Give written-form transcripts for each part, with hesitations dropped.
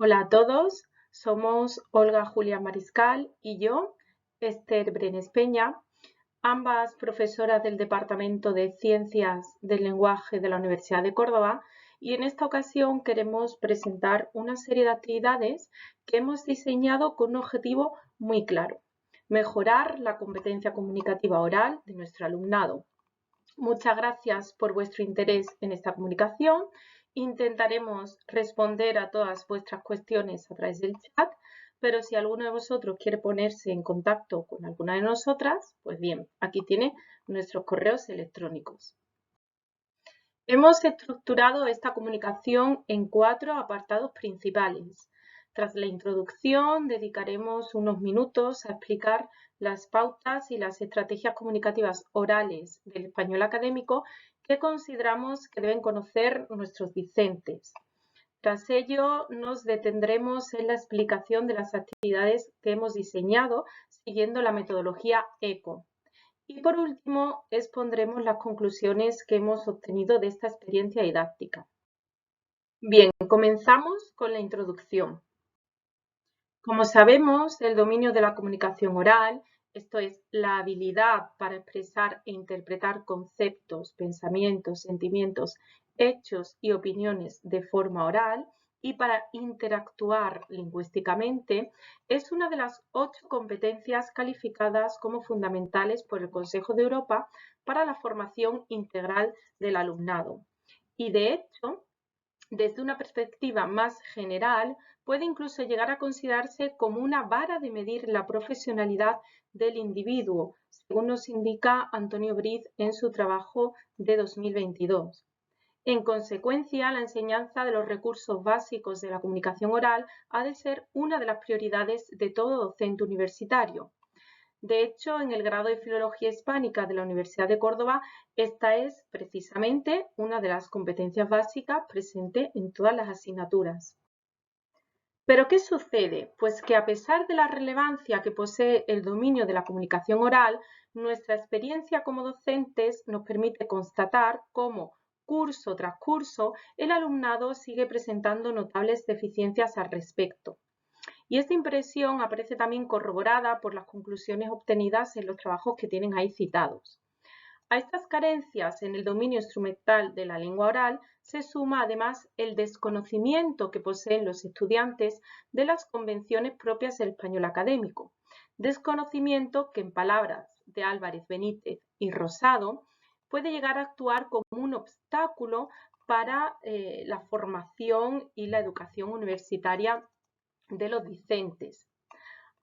Hola a todos, somos Olga Julia Mariscal y yo, Esther Brenes Peña, ambas profesoras del Departamento de Ciencias del Lenguaje de la Universidad de Córdoba, y en esta ocasión queremos presentar una serie de actividades que hemos diseñado con un objetivo muy claro: mejorar la competencia comunicativa oral de nuestro alumnado. Muchas gracias por vuestro interés en esta comunicación. Intentaremos responder a todas vuestras cuestiones a través del chat, pero si alguno de vosotros quiere ponerse en contacto con alguna de nosotras, pues bien, aquí tiene nuestros correos electrónicos. Hemos estructurado esta comunicación en 4 apartados principales. Tras la introducción, dedicaremos unos minutos a explicar las pautas y las estrategias comunicativas orales del español académico que consideramos que deben conocer nuestros discentes. Tras ello, nos detendremos en la explicación de las actividades que hemos diseñado siguiendo la metodología ECO. Y por último, expondremos las conclusiones que hemos obtenido de esta experiencia didáctica. Bien, comenzamos con la introducción. Como sabemos, el dominio de la comunicación oral, esto es, la habilidad para expresar e interpretar conceptos, pensamientos, sentimientos, hechos y opiniones de forma oral y para interactuar lingüísticamente, es una de las 8 competencias calificadas como fundamentales por el Consejo de Europa para la formación integral del alumnado. Y de hecho, desde una perspectiva más general, puede incluso llegar a considerarse como una vara de medir la profesionalidad del individuo, según nos indica Antonio Briz en su trabajo de 2022. En consecuencia, la enseñanza de los recursos básicos de la comunicación oral ha de ser una de las prioridades de todo docente universitario. De hecho, en el grado de Filología Hispánica de la Universidad de Córdoba, esta es precisamente una de las competencias básicas presente en todas las asignaturas. ¿Pero qué sucede? Pues que a pesar de la relevancia que posee el dominio de la comunicación oral, nuestra experiencia como docentes nos permite constatar cómo, curso tras curso, el alumnado sigue presentando notables deficiencias al respecto. Y esta impresión aparece también corroborada por las conclusiones obtenidas en los trabajos que tienen ahí citados. A estas carencias en el dominio instrumental de la lengua oral se suma además el desconocimiento que poseen los estudiantes de las convenciones propias del español académico, desconocimiento que, en palabras de Álvarez Benítez y Rosado, puede llegar a actuar como un obstáculo para la formación y la educación universitaria de los discentes.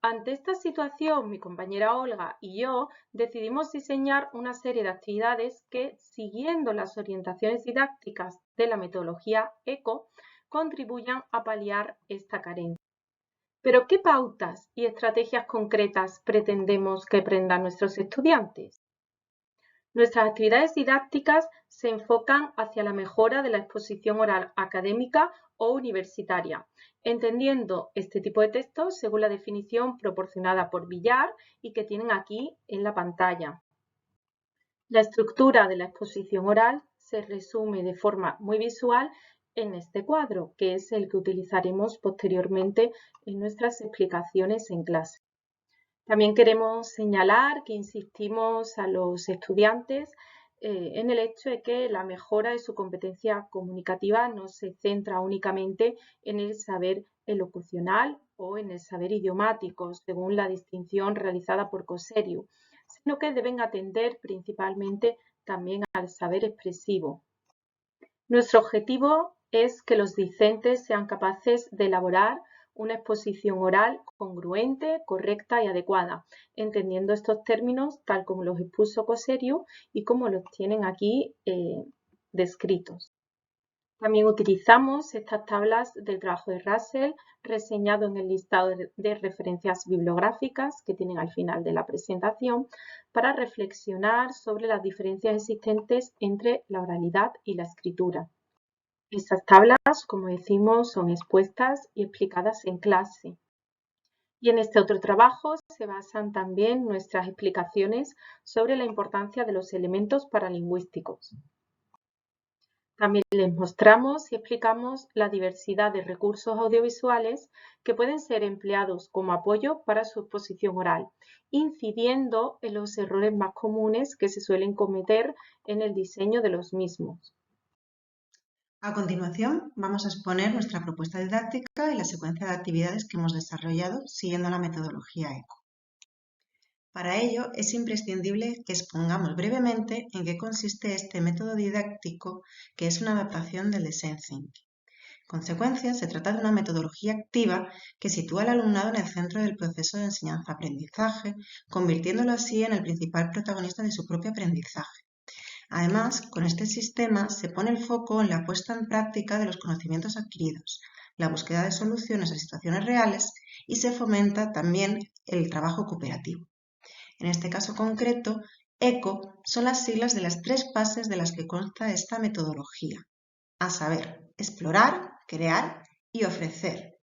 Ante esta situación, mi compañera Olga y yo decidimos diseñar una serie de actividades que, siguiendo las orientaciones didácticas de la metodología ECO, contribuyan a paliar esta carencia. Pero, ¿qué pautas y estrategias concretas pretendemos que aprendan nuestros estudiantes? Nuestras actividades didácticas se enfocan hacia la mejora de la exposición oral académica o universitaria, entendiendo este tipo de textos según la definición proporcionada por Villar y que tienen aquí en la pantalla. La estructura de la exposición oral se resume de forma muy visual en este cuadro, que es el que utilizaremos posteriormente en nuestras explicaciones en clase. También queremos señalar que insistimos a los estudiantes en el hecho de que la mejora de su competencia comunicativa no se centra únicamente en el saber elocucional o en el saber idiomático, según la distinción realizada por Coserio, sino que deben atender principalmente también al saber expresivo. Nuestro objetivo es que los discentes sean capaces de elaborar una exposición oral congruente, correcta y adecuada, entendiendo estos términos tal como los expuso Coserio y como los tienen aquí descritos. También utilizamos estas tablas del trabajo de Russell, reseñado en el listado de referencias bibliográficas que tienen al final de la presentación, para reflexionar sobre las diferencias existentes entre la oralidad y la escritura. Estas tablas, como decimos, son expuestas y explicadas en clase. Y en este otro trabajo se basan también nuestras explicaciones sobre la importancia de los elementos paralingüísticos. También les mostramos y explicamos la diversidad de recursos audiovisuales que pueden ser empleados como apoyo para su exposición oral, incidiendo en los errores más comunes que se suelen cometer en el diseño de los mismos. A continuación, vamos a exponer nuestra propuesta didáctica y la secuencia de actividades que hemos desarrollado siguiendo la metodología ECO. Para ello, es imprescindible que expongamos brevemente en qué consiste este método didáctico, que es una adaptación del Design Thinking. En consecuencia, se trata de una metodología activa que sitúa al alumnado en el centro del proceso de enseñanza-aprendizaje, convirtiéndolo así en el principal protagonista de su propio aprendizaje. Además, con este sistema se pone el foco en la puesta en práctica de los conocimientos adquiridos, la búsqueda de soluciones a situaciones reales y se fomenta también el trabajo cooperativo. En este caso concreto, ECO son las siglas de las 3 fases de las que consta esta metodología, a saber, explorar, crear y ofrecer.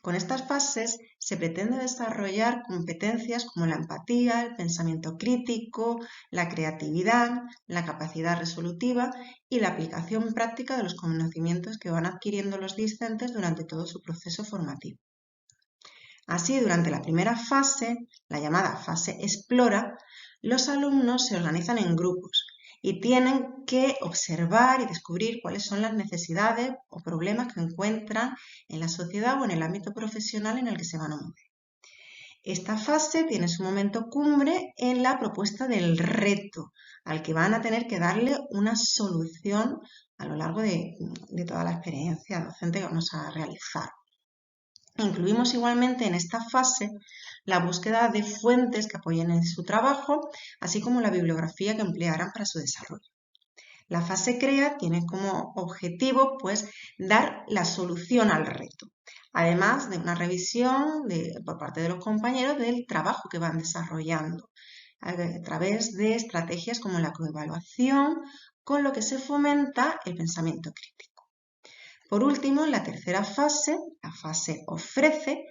Con estas fases se pretende desarrollar competencias como la empatía, el pensamiento crítico, la creatividad, la capacidad resolutiva y la aplicación práctica de los conocimientos que van adquiriendo los discentes durante todo su proceso formativo. Así, durante la primera fase, la llamada fase explora, los alumnos se organizan en grupos y tienen que observar y descubrir cuáles son las necesidades o problemas que encuentran en la sociedad o en el ámbito profesional en el que se van a mover. Esta fase tiene su momento cumbre en la propuesta del reto, al que van a tener que darle una solución a lo largo de toda la experiencia docente que vamos a realizar. Incluimos igualmente en esta fase la búsqueda de fuentes que apoyen en su trabajo, así como la bibliografía que emplearán para su desarrollo. La fase CREA tiene como objetivo dar la solución al reto, además de una revisión por parte de los compañeros del trabajo que van desarrollando a través de estrategias como la coevaluación, con lo que se fomenta el pensamiento crítico. Por último, en la tercera fase, la fase ofrece,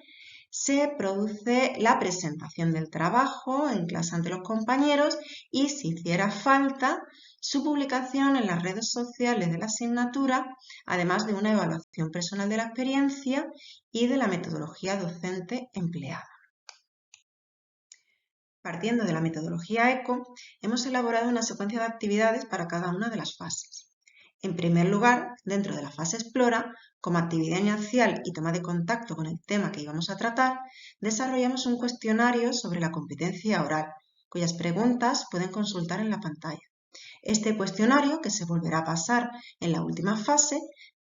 se produce la presentación del trabajo en clase ante los compañeros y, si hiciera falta, su publicación en las redes sociales de la asignatura, además de una evaluación personal de la experiencia y de la metodología docente empleada. Partiendo de la metodología ECO, hemos elaborado una secuencia de actividades para cada una de las fases. En primer lugar, dentro de la fase Explora, como actividad inicial y toma de contacto con el tema que íbamos a tratar, desarrollamos un cuestionario sobre la competencia oral, cuyas preguntas pueden consultar en la pantalla. Este cuestionario, que se volverá a pasar en la última fase,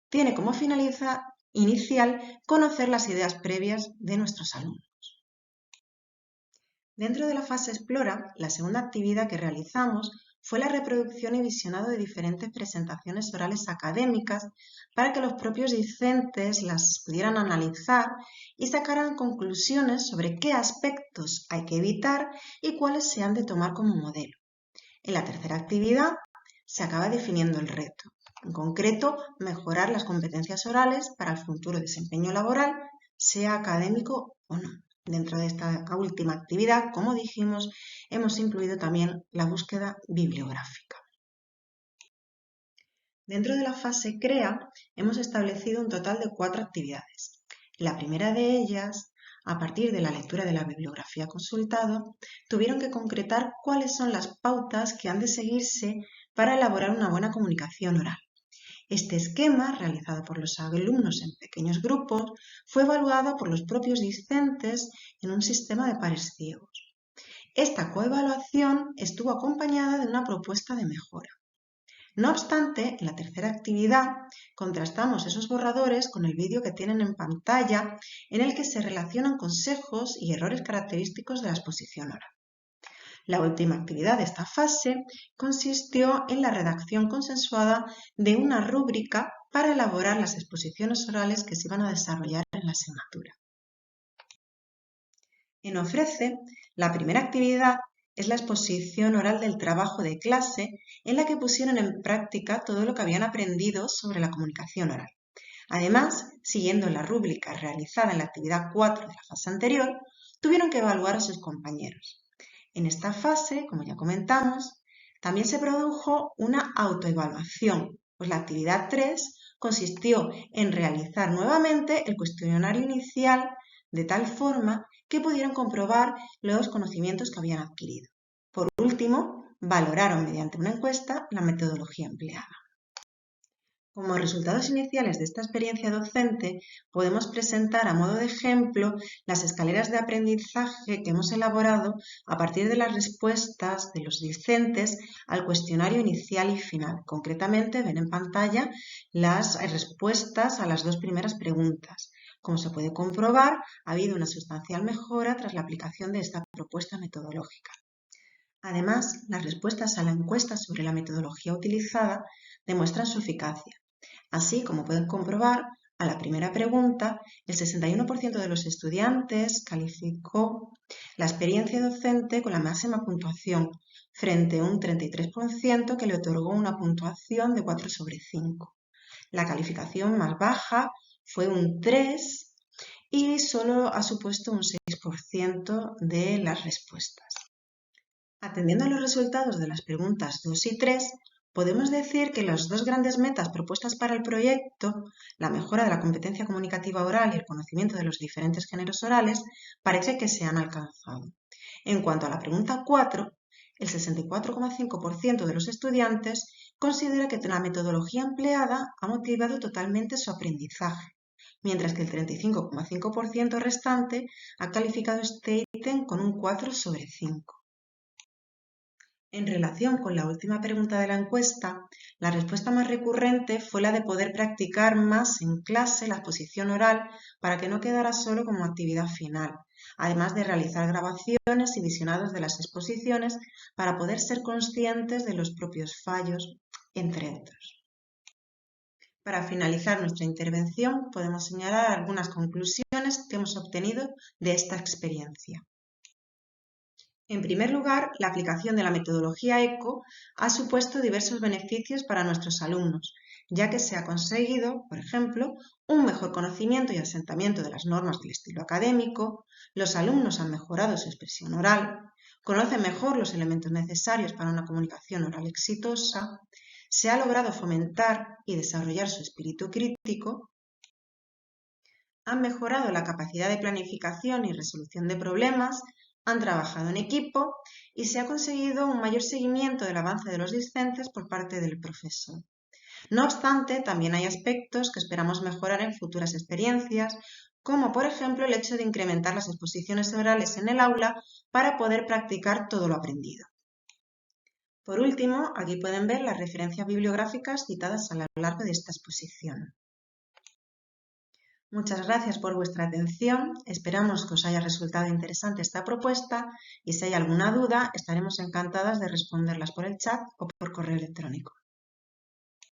tiene como finalidad inicial conocer las ideas previas de nuestros alumnos. Dentro de la fase Explora, la segunda actividad que realizamos fue la reproducción y visionado de diferentes presentaciones orales académicas para que los propios discentes las pudieran analizar y sacaran conclusiones sobre qué aspectos hay que evitar y cuáles se han de tomar como modelo. En la tercera actividad se acaba definiendo el reto, en concreto, mejorar las competencias orales para el futuro desempeño laboral, sea académico o no. Dentro de esta última actividad, como dijimos, hemos incluido también la búsqueda bibliográfica. Dentro de la fase CREA hemos establecido un total de 4 actividades. La primera de ellas, a partir de la lectura de la bibliografía consultada, tuvieron que concretar cuáles son las pautas que han de seguirse para elaborar una buena comunicación oral. Este esquema, realizado por los alumnos en pequeños grupos, fue evaluado por los propios discentes en un sistema de pares ciegos. Esta coevaluación estuvo acompañada de una propuesta de mejora. No obstante, en la tercera actividad contrastamos esos borradores con el vídeo que tienen en pantalla en el que se relacionan consejos y errores característicos de la exposición oral. La última actividad de esta fase consistió en la redacción consensuada de una rúbrica para elaborar las exposiciones orales que se iban a desarrollar en la asignatura. En Ofrece, la primera actividad es la exposición oral del trabajo de clase en la que pusieron en práctica todo lo que habían aprendido sobre la comunicación oral. Además, siguiendo la rúbrica realizada en la actividad 4 de la fase anterior, tuvieron que evaluar a sus compañeros. En esta fase, como ya comentamos, también se produjo una autoevaluación, Pues la actividad 3 consistió en realizar nuevamente el cuestionario inicial de tal forma que pudieran comprobar los conocimientos que habían adquirido. Por último, valoraron mediante una encuesta la metodología empleada. Como resultados iniciales de esta experiencia docente, podemos presentar a modo de ejemplo las escaleras de aprendizaje que hemos elaborado a partir de las respuestas de los discentes al cuestionario inicial y final. Concretamente, ven en pantalla las respuestas a las dos primeras preguntas. Como se puede comprobar, ha habido una sustancial mejora tras la aplicación de esta propuesta metodológica. Además, las respuestas a la encuesta sobre la metodología utilizada demuestran su eficacia. Así, como pueden comprobar, a la primera pregunta, el 61% de los estudiantes calificó la experiencia docente con la máxima puntuación, frente a un 33% que le otorgó una puntuación de 4 sobre 5. La calificación más baja fue un 3 y solo ha supuesto un 6% de las respuestas. Atendiendo a los resultados de las preguntas 2 y 3, podemos decir que las dos grandes metas propuestas para el proyecto, la mejora de la competencia comunicativa oral y el conocimiento de los diferentes géneros orales, parece que se han alcanzado. En cuanto a la pregunta 4, el 64,5% de los estudiantes considera que la metodología empleada ha motivado totalmente su aprendizaje, mientras que el 35,5% restante ha calificado este ítem con un 4 sobre 5. En relación con la última pregunta de la encuesta, la respuesta más recurrente fue la de poder practicar más en clase la exposición oral para que no quedara solo como actividad final, además de realizar grabaciones y visionados de las exposiciones para poder ser conscientes de los propios fallos, entre otros. Para finalizar nuestra intervención, podemos señalar algunas conclusiones que hemos obtenido de esta experiencia. En primer lugar, la aplicación de la metodología ECO ha supuesto diversos beneficios para nuestros alumnos, ya que se ha conseguido, por ejemplo, un mejor conocimiento y asentamiento de las normas del estilo académico, los alumnos han mejorado su expresión oral, conocen mejor los elementos necesarios para una comunicación oral exitosa, se ha logrado fomentar y desarrollar su espíritu crítico, han mejorado la capacidad de planificación y resolución de problemas, han trabajado en equipo y se ha conseguido un mayor seguimiento del avance de los discentes por parte del profesor. No obstante, también hay aspectos que esperamos mejorar en futuras experiencias, como por ejemplo el hecho de incrementar las exposiciones orales en el aula para poder practicar todo lo aprendido. Por último, aquí pueden ver las referencias bibliográficas citadas a lo largo de esta exposición. Muchas gracias por vuestra atención, esperamos que os haya resultado interesante esta propuesta y si hay alguna duda estaremos encantadas de responderlas por el chat o por correo electrónico.